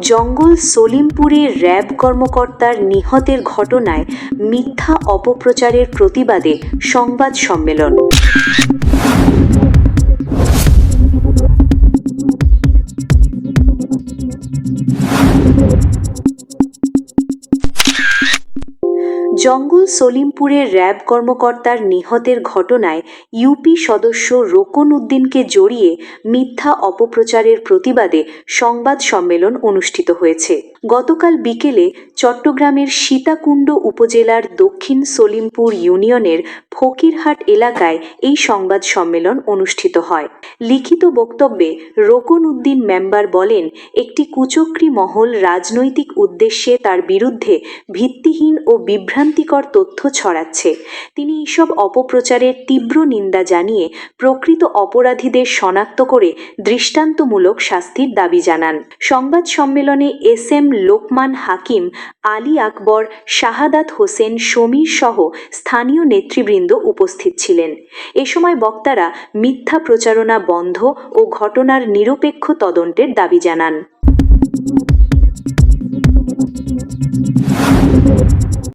জঙ্গল সলিমপুরে র্যাব কর্মকর্তার নিহতের ঘটনায় মিথ্যা অপপ্রচারের প্রতিবাদে সংবাদ সম্মেলন। জঙ্গল সলিমপুরে র্যাব কর্মকর্তার নিহতের ঘটনায় ইউপি সদস্য রোকন উদ্দিনকে জড়িয়ে মিথ্যা অপপ্রচারের প্রতিবাদে সংবাদ সম্মেলন অনুষ্ঠিত হয়েছে। গতকাল বিকেলে চট্টগ্রামের সীতাকুণ্ড উপজেলার দক্ষিণ সলিমপুর ইউনিয়নের ফকিরহাট এলাকায় এই সংবাদ সম্মেলন অনুষ্ঠিত হয়। লিখিত বক্তব্যে রোকন উদ্দিন মেম্বার বলেন, একটি কুচক্রী মহল রাজনৈতিক উদ্দেশ্যে তার বিরুদ্ধে ভিত্তিহীন ও বিভ্রান্তিকর তথ্য ছড়াচ্ছে। তিনি এসব অপপ্রচারের তীব্র নিন্দা জানিয়ে প্রকৃত অপরাধীদের শনাক্ত করে দৃষ্টান্তমূলক শাস্তির দাবি জানান। সংবাদ সম্মেলনে এস.এম. লোকমান হাকিম, আলী আকবর, শাহাদাত হোসেন, সমীর সহ স্থানীয় নেতৃবৃন্দ উপস্থিত ছিলেন। এ সময় বক্তারা মিথ্যা প্রচারণা বন্ধ ও ঘটনার নিরপেক্ষ তদন্তের দাবি জানান।